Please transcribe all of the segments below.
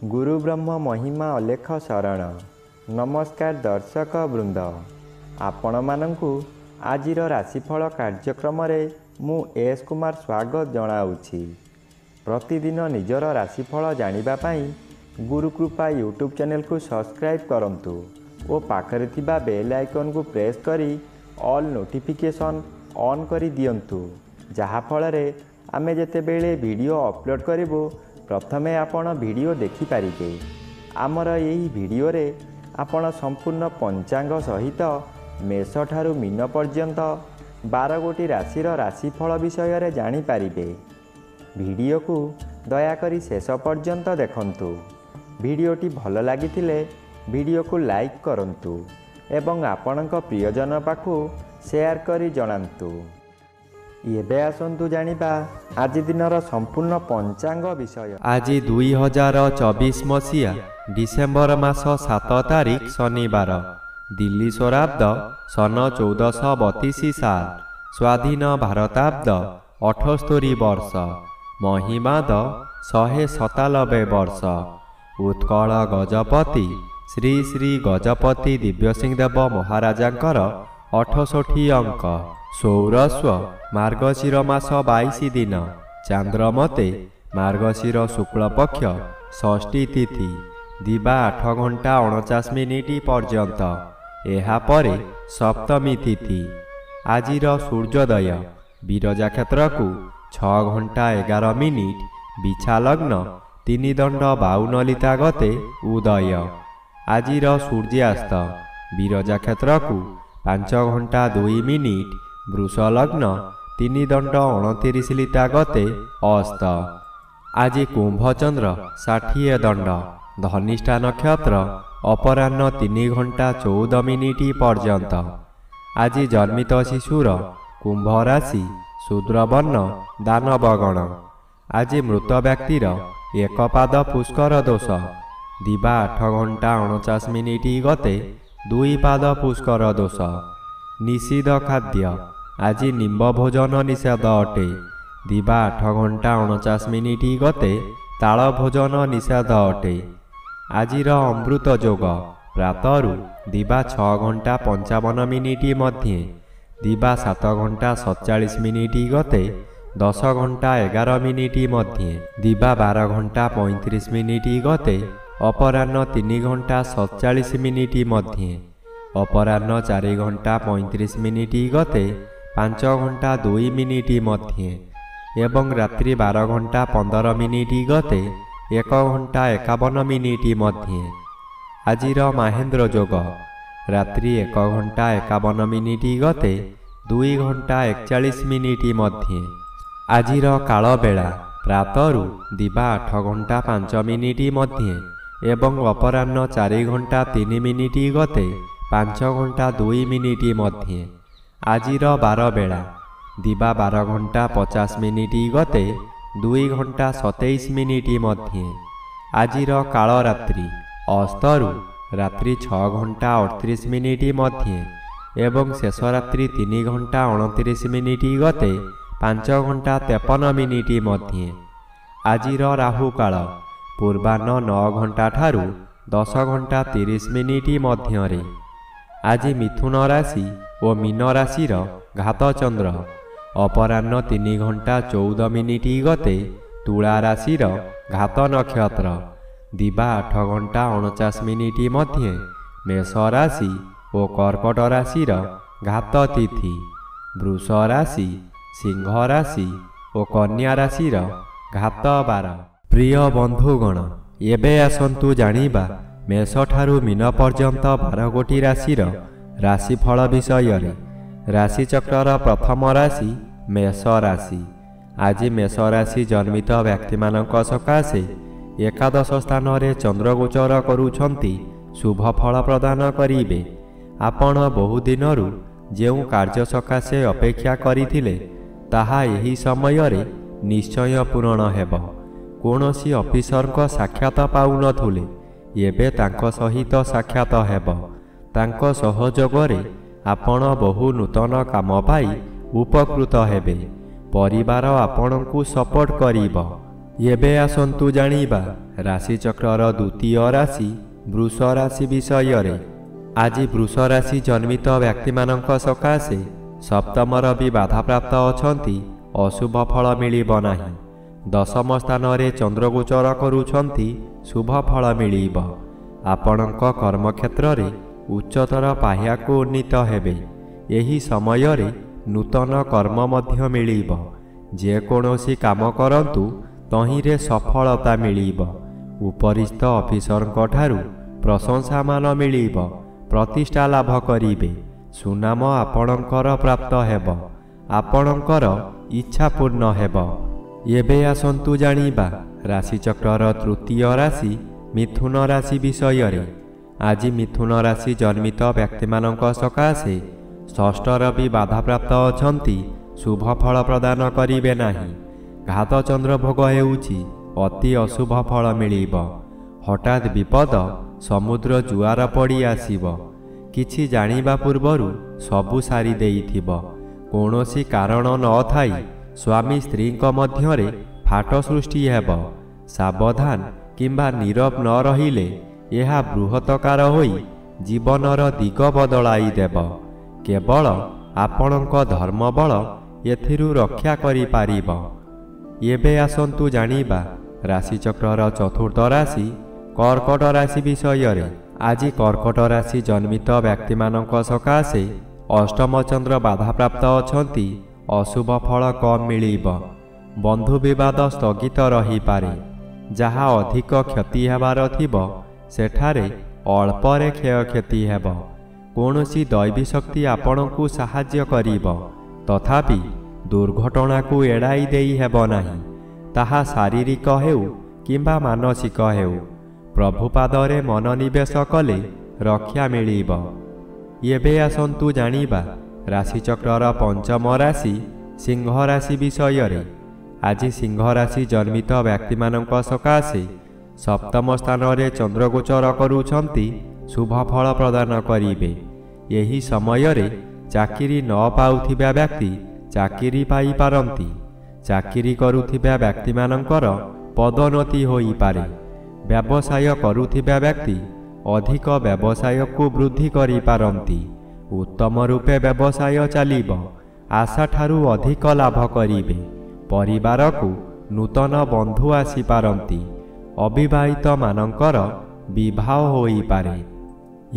गुरु ब्रह्म महिमा अलेख शरण। नमस्कार दर्शक वृंद, आपण मानंकु आजिर राशिफल कार्यक्रम मु एस कुमार स्वागत जनाऊँगी। प्रतिदिन निजर राशिफल जानिबा पाई गुरुकृपा यूट्यूब चैनल को सब्सक्राइब करंतु और पाखरे थिबा बेल आइकन को प्रेस करी ऑल नोटिफिकेशन ऑन करी दियंतु, जहा फଳରେ आमे जेतेबेले वीडियो अपलोड करिवो प्रथमे आपण वीडियो देखि पारिबे। आमर यही वीडियो रे आपण संपूर्ण पंचांग सहित मेष ठारू मीन पर्यंत 12 गोटी राशिर राशिफल विषय रे जानि पारिबे। वीडियो को दया करी शेष पर्यंत देखंतु। वीडियोटी भल लागिथिले वीडियो को लाइक करंतु एवं आपणक प्रियजन पाखु शेयर करी जणांतु। एबे आसंतु जानिबा आज दिनर संपूर्ण पंचांग विषय। आज 2024 मसीहा डिसेम्बर मास 7 तारिख शनिवार, दिल्ली स्वराब्द सन 1432 साल, स्वाधीन भारताब्द 78 वर्ष, महिमाद 197 वर्ष। उत्कल गजपति श्री श्री गजपति दिव्यसिंहदेव महाराजांकर 68 अंक। सौरस्व मार्गशीर मास 22 दिन, चांद्रमते मार्गशीर शुक्ल पक्ष षष्ठी तिथि, दिबा 8 घंटा 49 मिनिट पर्यंत। एहा परे सप्तमी तिथि। आजिर सूर्योदय विरजा क्षेत्र को 6 घंटा 11 मिनिट, बिछा लग्न 3 दंड 52 लिता गते उदय। आजिर सूर्यास्त विरजा क्षेत्र को 5 घंटा 2 मिनिट, वृष लग्न 3 दंड 29 लिता गते अस्त। आज कुंभचंद्र 60 दंड, धनिष्ठा नक्षत्र अपराह्न 3 घंटा 14 मिनिट पर्यंत। आज जन्मित शिशुर कुंभ राशि, शूद्रवर्ण, दानवगण। आज मृत व्यक्तिर 1 पाद पुष्कर दोष, दिबा 8 घंटा 49 मिनिट गते 2 पाद पुष्कर दोष। निषिद्ध खाद्य आज निम्ब भोजन निषेध अटे, दिबा 8 घंटा 49 मिनिट गते ताल भोजन निषेध अटे। आजिर अमृत जोग प्रातरु दिबा 6 घंटा 55 मिनिट मध्ये, दिबा 7 घंटा 47 मिनिट गते 10 घंटा 11 मिनिट मध्ये, दिबा 12 घंटा 35 मिनिट गते अपराह्न 3 घंटा 47 मिनिट मध्ये, अपराह्न 4 घंटा 35 मिनिट गते 5 घंटा 2 मिनिट मध्ये, एवं रात्रि 12 घंटा 15 मिनिट गते 1 घंटा 51 मिनिट मध्ये। आजिर महेंद्र जोग रात्रि 1 घंटा 51 मिनिट गते 2 घंटा 41 मिनिट मध्ये। आजिर काल बेला प्रातरु दिबा 8 घंटा 5 मिनिट मध्ये एवं अपराह्न 4 घंटा 3 मिनिट गते 5 घंटा 2 मिनिट मध्ये। आजिर 12 बेला दिबा 12 घंटा 50 मिनिट गते 2 घंटा 27 मिनिट मध्ये। आजिर काल रात्रि अस्तरु रात्रि 6 घंटा 38 मिनिट मध्ये एवं शेष रात्रि 3 घंटा 29 मिनिट गते 5 घंटा 53 मिनिट मध्ये। आजिर राहु काल पूर्वाह्न 9 घंटा ठारू 10 घंटा 30 मिनिट मध्यरे। आज मिथुन राशि और मीन राशिर घात चंद्र अपराह्न 3 घंटा 14 मिनिट गते तुला राशिर घात नक्षत्र, दिबा 8 घंटा 49 मिनिट मध्ये मेष राशि और कर्कट राशिर घात तिथि, वृष राशि, सिंह राशि और कन्या राशिर घात बार। प्रिय बंधुगण, एबे आसंतु जानिबा मेष ठारू मीन पर्यंत 12 गोटी राशिर राशिफल विषय रे। राशिचक्रर प्रथम राशि मेष राशि। आज मेष राशि जन्मित व्यक्ति मानक सकाशे एकादश स्थान रे चंद्र गोचर करुछंती शुभ फल प्रदान करिबे। आपण बहु दिनरु जेउ कार्य सकाशे अपेक्षा करिथिले ताहा एही समय रे निश्चय पूर्ण हेब। कोनोसी ऑफिसर को साक्षात पाउनथुले एबे तांको सहित साक्षात हेब। तांको सहयोगरे आपण बहु नूतन काम पाई उपकृत हेबे। परिवार आपणकु सपोर्ट करिब। ଏବେ ଆସନ୍ତୁ ଜାଣିବା ରାଶିଚକ୍ରର ଦ୍ୱିତୀୟ ରାଶି ବୃଷ ରାଶି ବିଷୟରେ। ଆଜି ବୃଷ ରାଶି ଜନ୍ମିତ ବ୍ୟକ୍ତିମାନଙ୍କ ସକାଶେ ସପ୍ତମର ବି ବାଧାପ୍ରାପ୍ତ ଅଛନ୍ତି, ଅଶୁଭ ଫଳ ମିଳିବ ନାହିଁ। ଦଶମ ସ୍ଥାନରେ ଚନ୍ଦ୍ରଗୋଚର କରୁଛନ୍ତି, ଶୁଭ ଫଳ ମିଳିବ। ଆପଣଙ୍କ କର୍ମକ୍ଷେତ୍ରରେ ଉଚ୍ଚତର ପାହ୍ୟାକୁ ଉନ୍ନୀତ ହେବେ। ଏହି ସମୟରେ ନୂତନ କର୍ମ ମଧ୍ୟ ମିଳିବ। ଯେକୌଣସି କାମ କରନ୍ତୁ ତହିଁରେ ସଫଳତା ମିଳିବ। ଉପରିସ୍ଥ ଅଫିସରଙ୍କଠାରୁ ପ୍ରଶଂସାମାନ ମିଳିବ। ପ୍ରତିଷ୍ଠା ଲାଭ କରିବେ। ସୁନାମ ଆପଣଙ୍କର ପ୍ରାପ୍ତ ହେବ। ଆପଣଙ୍କର ଇଚ୍ଛା ପୂର୍ଣ୍ଣ ହେବ। ଏବେ ଆସନ୍ତୁ ଜାଣିବା ରାଶିଚକ୍ରର ତୃତୀୟ ରାଶି ମିଥୁନ ରାଶି ବିଷୟରେ। ଆଜି ମିଥୁନ ରାଶି ଜନ୍ମିତ ବ୍ୟକ୍ତିମାନଙ୍କ ସକାଶେ ଷଷ୍ଠର ବି ବାଧାପ୍ରାପ୍ତ ଅଛନ୍ତି, ଶୁଭ ଫଳ ପ୍ରଦାନ କରିବେ ନାହିଁ। ଘାତ ଚନ୍ଦ୍ରଭୋଗ ହେଉଛି, ଅତି ଅଶୁଭ ଫଳ ମିଳିବ। ହଠାତ୍ ବିପଦ ସମୁଦ୍ର ଜୁଆର ପଡ଼ି ଆସିବ। କିଛି ଜାଣିବା ପୂର୍ବରୁ ସବୁ ସାରି ଦେଇଥିବ। କୌଣସି କାରଣ ନଥାଇ ସ୍ୱାମୀ ସ୍ତ୍ରୀଙ୍କ ମଧ୍ୟରେ ଫାଟ ସୃଷ୍ଟି ହେବ। ସାବଧାନ କିମ୍ବା ନୀରବ ନ ରହିଲେ ଏହା ବୃହତକାର ହୋଇ ଜୀବନର ଦିଗ ବଦଳାଇ ଦେବ। କେବଳ ଆପଣଙ୍କ ଧର୍ମବଳ ଏଥିରୁ ରକ୍ଷା କରିପାରିବ। ଏବେ ଆସନ୍ତୁ ଜାଣିବା ରାଶିଚକ୍ରର ଚତୁର୍ଥ ରାଶି କର୍କଟ ରାଶି ବିଷୟରେ। ଆଜି କର୍କଟ ରାଶି ଜନ୍ମିତ ବ୍ୟକ୍ତିମାନଙ୍କ ସକାଶେ ଅଷ୍ଟମ ଚନ୍ଦ୍ର ବାଧାପ୍ରାପ୍ତ ଅଛନ୍ତି, ଅଶୁଭ ଫଳ କମ୍ ମିଳିବ। ବନ୍ଧୁ ବିବାଦ ସ୍ଥଗିତ ରହିପାରେ। ଯାହା ଅଧିକ କ୍ଷତି ହେବାର ଥିବ ସେଠାରେ ଅଳ୍ପରେ କ୍ଷୟକ୍ଷତି ହେବ। କୌଣସି ଦୈବୀ ଶକ୍ତି ଆପଣଙ୍କୁ ସାହାଯ୍ୟ କରିବ। ତଥାପି ଦୁର୍ଘଟଣାକୁ ଏଡ଼ାଇ ଦେଇ ହେବ ନାହିଁ। ତାହା ଶାରୀରିକ ହେଉ କିମ୍ବା ମାନସିକ ହେଉ। ପ୍ରଭୁପାଦରେ ମନୋନିବେଶ କଲେ ରକ୍ଷା ମିଳିବ। ଏବେ ଆସନ୍ତୁ ଜାଣିବା ରାଶିଚକ୍ରର ପଞ୍ଚମ ରାଶି ସିଂହ ରାଶି ବିଷୟରେ। ଆଜି ସିଂହ ରାଶି ଜନ୍ମିତ ବ୍ୟକ୍ତିମାନଙ୍କ ସକାଶେ ସପ୍ତମ ସ୍ଥାନରେ ଚନ୍ଦ୍ରଗୋଚର କରୁଛନ୍ତି, ଶୁଭ ଫଳ ପ୍ରଦାନ କରିବେ। ଏହି ସମୟରେ ଚାକିରି ନ ପାଉଥିବା ବ୍ୟକ୍ତି ଚାକିରି ପାଇପାରନ୍ତି। ଚାକିରି କରୁଥିବା ବ୍ୟକ୍ତିମାନଙ୍କର ପଦୋନ୍ନତି ହୋଇପାରେ। ବ୍ୟବସାୟ କରୁଥିବା ବ୍ୟକ୍ତି ଅଧିକ ବ୍ୟବସାୟକୁ ବୃଦ୍ଧି କରିପାରନ୍ତି। ଉତ୍ତମ ରୂପେ ବ୍ୟବସାୟ ଚାଲିବ। ଆଶାଠାରୁ ଅଧିକ ଲାଭ କରିବେ। ପରିବାରକୁ ନୂତନ ବନ୍ଧୁ ଆସିପାରନ୍ତି। ଅବିବାହିତମାନଙ୍କର ବିବାହ ହୋଇପାରେ।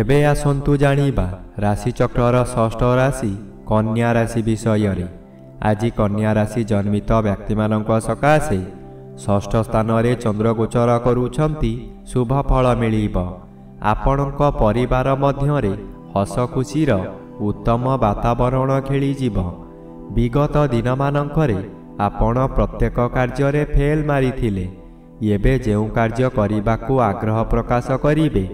ଏବେ ଆସନ୍ତୁ ଜାଣିବା ରାଶିଚକ୍ରର ଷଷ୍ଠ ରାଶି କନ୍ୟା ରାଶି ବିଷୟରେ। ଆଜି କନ୍ୟା ରାଶି ଜନ୍ମିତ ବ୍ୟକ୍ତିମାନଙ୍କ ସକାଶେ ଷଷ୍ଠ ସ୍ଥାନରେ ଚନ୍ଦ୍ରଗୋଚର କରୁଛନ୍ତି, ଶୁଭ ଫଳ ମିଳିବ। ଆପଣଙ୍କ ପରିବାର ମଧ୍ୟରେ ହସ ଖୁସିର ଉତ୍ତମ ବାତାବରଣ ଖେଳିଯିବ। ବିଗତ ଦିନମାନଙ୍କରେ ଆପଣ ପ୍ରତ୍ୟେକ କାର୍ଯ୍ୟରେ ଫେଲ୍ ମାରିଥିଲେ। ଏବେ ଯେଉଁ କାର୍ଯ୍ୟ କରିବାକୁ ଆଗ୍ରହ ପ୍ରକାଶ କରିବେ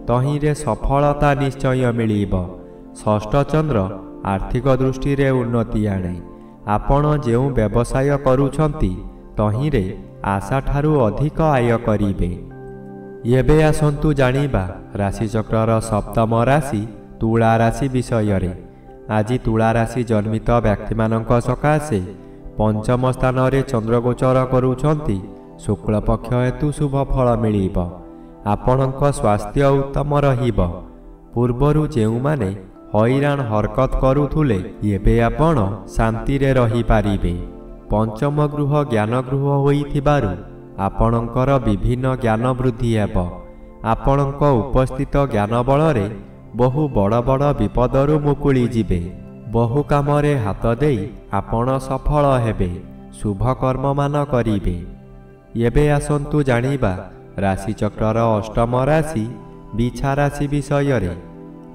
ତହିଁରେ ସଫଳତା ନିଶ୍ଚୟ ମିଳିବ। ଷଷ୍ଠ ଚନ୍ଦ୍ର ଆର୍ଥିକ ଦୃଷ୍ଟିରେ ଉନ୍ନତି ଆଣେ। ଆପଣ ଯେଉଁ ବ୍ୟବସାୟ କରୁଛନ୍ତି ତହିଁରେ ଆଶାଠାରୁ ଅଧିକ ଆୟ କରିବେ। ଏବେ ଆସନ୍ତୁ ଜାଣିବା ରାଶିଚକ୍ରର ସପ୍ତମ ରାଶି ତୁଳା ରାଶି ବିଷୟରେ। ଆଜି ତୁଳା ରାଶି ଜନ୍ମିତ ବ୍ୟକ୍ତିମାନଙ୍କ ସକାଶେ ପଞ୍ଚମ ସ୍ଥାନରେ ଚନ୍ଦ୍ରଗୋଚର କରୁଛନ୍ତି, ଶୁକ୍ଳପକ୍ଷ ହେତୁ ଶୁଭ ଫଳ ମିଳିବ। ଆପଣଙ୍କ ସ୍ୱାସ୍ଥ୍ୟ ଉତ୍ତମ ରହିବ। ପୂର୍ବରୁ ଯେଉଁମାନେ ହଇରାଣ ହରକତ କରୁଥିଲେ ଏବେ ଆପଣ ଶାନ୍ତିରେ ରହିପାରିବେ। ପଞ୍ଚମ ଗୃହ ଜ୍ଞାନ ଗୃହ ହୋଇଥିବାରୁ ଆପଣଙ୍କର ବିଭିନ୍ନ ଜ୍ଞାନ ବୃଦ୍ଧି ହେବ। ଆପଣଙ୍କ ଉପସ୍ଥିତ ଜ୍ଞାନ ବଳରେ ବହୁ ବଡ଼ ବଡ଼ ବିପଦରୁ ମୁକୁଳି ଯିବେ। ବହୁ କାମରେ ହାତ ଦେଇ ଆପଣ ସଫଳ ହେବେ। ଶୁଭ କର୍ମମାନ କରିବେ। ଏବେ ଆସନ୍ତୁ ଜାଣିବା ରାଶିଚକ୍ରର ଅଷ୍ଟମ ରାଶି ବିଛା ରାଶି ବିଷୟରେ।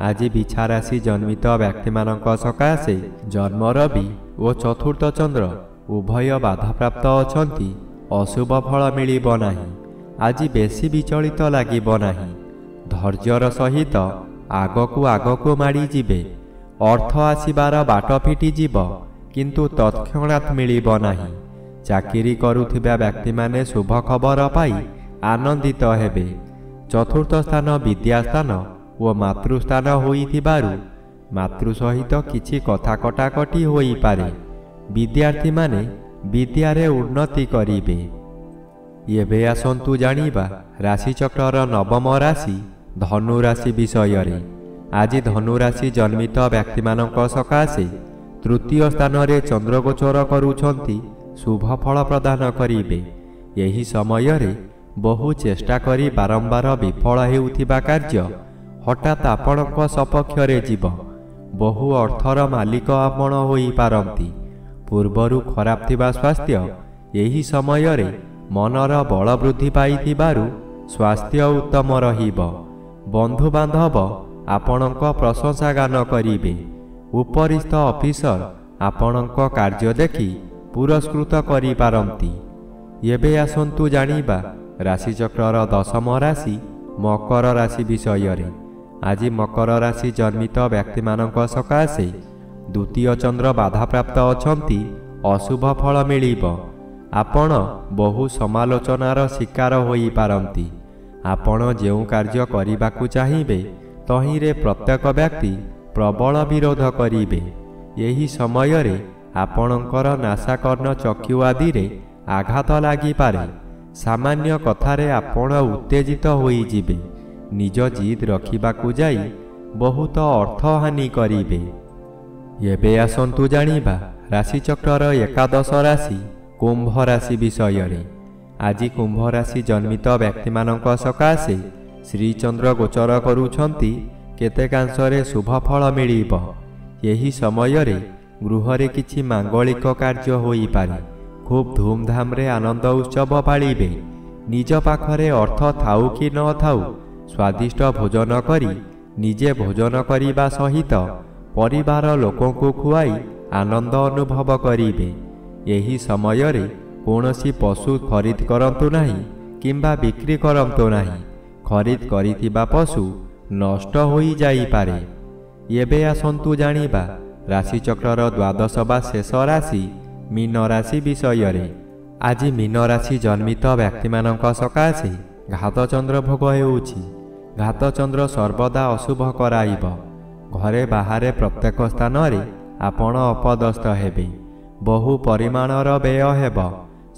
ଆଜି ବିଛା ରାଶି ଜନ୍ମିତ ବ୍ୟକ୍ତିମାନଙ୍କ ସକାଶେ ଜନ୍ମ ରବି ଓ ଚତୁର୍ଥ ଚନ୍ଦ୍ର ଉଭୟ ବାଧାପ୍ରାପ୍ତ ଅଛନ୍ତି, ଅଶୁଭ ଫଳ ମିଳିବ ନାହିଁ। ଆଜି ବେଶୀ ବିଚଳିତ ଲାଗିବ ନାହିଁ। ଧୈର୍ଯ୍ୟର ସହିତ ଆଗକୁ ଆଗକୁ ମାଡ଼ିଯିବେ। ଅର୍ଥ ଆସିବାର ବାଟ ଫିଟିଯିବ, କିନ୍ତୁ ତତ୍କ୍ଷଣାତ୍ ମିଳିବ ନାହିଁ। ଚାକିରି କରୁଥିବା ବ୍ୟକ୍ତିମାନେ ଶୁଭ ଖବର ପାଇ ଆନନ୍ଦିତ ହେବେ। ଚତୁର୍ଥ ସ୍ଥାନ ବିଦ୍ୟାସ୍ଥାନ ଓ ମାତୃସ୍ଥାନ ହୋଇଥିବାରୁ ମାତୃ ସହିତ କିଛି କଥା କଟାକଟି ହୋଇପାରେ। ବିଦ୍ୟାର୍ଥୀମାନେ ବିଦ୍ୟାରେ ଉନ୍ନତି କରିବେ। ଏବେ ଆସନ୍ତୁ ଜାଣିବା ରାଶିଚକ୍ରର ନବମ ରାଶି ଧନୁ ରାଶି ବିଷୟରେ। ଆଜି ଧନୁ ରାଶି ଜନ୍ମିତ ବ୍ୟକ୍ତିମାନଙ୍କ ସକାଶେ ତୃତୀୟ ସ୍ଥାନରେ ଚନ୍ଦ୍ରଗୋଚର କରୁଛନ୍ତି ଶୁଭ ଫଳ ପ୍ରଦାନ କରିବେ। ଏହି ସମୟରେ ବହୁ ଚେଷ୍ଟା କରି ବାରମ୍ବାର ବିଫଳ ହେଉଥିବା କାର୍ଯ୍ୟ ହଠାତ୍ ଆପଣଙ୍କ ସପକ୍ଷରେ ଯିବ। ବହୁ ଅର୍ଥର ମାଲିକ ଆପଣ ହୋଇପାରନ୍ତି। ପୂର୍ବରୁ ଖରାପ ଥିବା ସ୍ୱାସ୍ଥ୍ୟ ଏହି ସମୟରେ ମନର ବଳ ବୃଦ୍ଧି ପାଇଥିବାରୁ ସ୍ୱାସ୍ଥ୍ୟ ଉତ୍ତମ ରହିବ। ବନ୍ଧୁବାନ୍ଧବ ଆପଣଙ୍କ ପ୍ରଶଂସା ଗାନ କରିବେ। ଉପରିସ୍ଥ ଅଫିସର ଆପଣଙ୍କ କାର୍ଯ୍ୟ ଦେଖି ପୁରସ୍କୃତ କରିପାରନ୍ତି। ଏବେ ଆସନ୍ତୁ ଜାଣିବା ରାଶିଚକ୍ରର ଦଶମ ରାଶି ମକର ରାଶି ବିଷୟରେ। ଆଜି ମକର ରାଶି ଜନ୍ମିତ ବ୍ୟକ୍ତିମାନଙ୍କ ସକାଶେ ଦ୍ୱିତୀୟ ଚନ୍ଦ୍ର ବାଧାପ୍ରାପ୍ତ ଅଛନ୍ତି। ଅଶୁଭ ଫଳ ମିଳିବ। ଆପଣ ବହୁ ସମାଲୋଚନାର ଶିକାର ହୋଇପାରନ୍ତି। ଆପଣ ଯେଉଁ କାର୍ଯ୍ୟ କରିବାକୁ ଚାହିଁବେ ତହିଁରେ ପ୍ରତ୍ୟେକ ବ୍ୟକ୍ତି ପ୍ରବଳ ବିରୋଧ କରିବେ। ଏହି ସମୟରେ ଆପଣଙ୍କର ନାସାକର୍ଣ୍ଣ ଚକ୍ଷୁ ଆଦିରେ ଆଘାତ ଲାଗିପାରେ। ସାମାନ୍ୟ କଥାରେ ଆପଣ ଉତ୍ତେଜିତ ହୋଇଯିବେ। ନିଜ ଜିଦ୍ ରଖିବାକୁ ଯାଇ ବହୁତ ଅର୍ଥହାନି କରିବେ। ଏବେ ଆସନ୍ତୁ ଜାଣିବା ରାଶିଚକ୍ରର ଏକାଦଶ ରାଶି କୁମ୍ଭ ରାଶି ବିଷୟରେ। ଆଜି କୁମ୍ଭ ରାଶି ଜନ୍ମିତ ବ୍ୟକ୍ତିମାନଙ୍କ ସକାଶେ ଶ୍ରୀଚନ୍ଦ୍ର ଗୋଚର କରୁଛନ୍ତି। କେତେକାଂଶରେ ଶୁଭ ଫଳ ମିଳିବ। ଏହି ସମୟରେ ଗୃହରେ କିଛି ମାଙ୍ଗଳିକ କାର୍ଯ୍ୟ ହୋଇପାରେ। ଖୁବ୍ ଧୁମଧାମରେ ଆନନ୍ଦ ଉତ୍ସବ ପାଳିବେ। ନିଜ ପାଖରେ ଅର୍ଥ ଥାଉ କି ନ ଥାଉ ସ୍ୱାଦିଷ୍ଟ ଭୋଜନ କରି ନିଜେ ଭୋଜନ କରିବା ସହିତ ପରିବାର ଲୋକଙ୍କୁ ଖୁଆଇ ଆନନ୍ଦ ଅନୁଭବ କରିବେ। ଏହି ସମୟରେ କୌଣସି ପଶୁ ଖରିଦ କରନ୍ତୁ ନାହିଁ କିମ୍ବା ବିକ୍ରି କରନ୍ତୁ ନାହିଁ। ଖରିଦ କରିଥିବା ପଶୁ ନଷ୍ଟ ହୋଇଯାଇପାରେ। ଏବେ ଆସନ୍ତୁ ଜାଣିବା ରାଶିଚକ୍ରର ଦ୍ୱାଦଶ ବା ଶେଷ ରାଶି ମୀନ ରାଶି ବିଷୟରେ। ଆଜି ମୀନ ରାଶି ଜନ୍ମିତ ବ୍ୟକ୍ତିମାନଙ୍କ ସକାଶେ ଘାତଚନ୍ଦ୍ର ଭୋଗ ହେଉଛି। ଘାତଚନ୍ଦ୍ର ସର୍ବଦା ଅଶୁଭ କରାଇବ। ଘରେ ବାହାରେ ପ୍ରତ୍ୟେକ ସ୍ଥାନରେ ଆପଣ ଅପଦସ୍ଥ ହେବେ। ବହୁ ପରିମାଣର ବ୍ୟୟ ହେବ।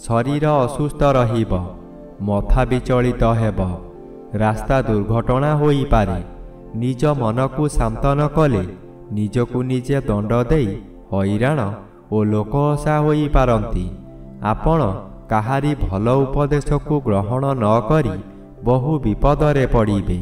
ଶରୀର ଅସୁସ୍ଥ ରହିବ। ମଥା ବିଚଳିତ ହେବ। ରାସ୍ତା ଦୁର୍ଘଟଣା ହୋଇପାରେ। ନିଜ ମନକୁ ଶାନ୍ତ ନ କଲେ ନିଜକୁ ନିଜେ ଦଣ୍ଡ ଦେଇ ହଇରାଣ ଓ ଲୋକହସା ହୋଇପାରନ୍ତି। ଆପଣ କାହାରି ଭଲ ଉପଦେଶକୁ ଗ୍ରହଣ ନ କରି ବହୁ ବିପଦରେ ପଡ଼ିବେ।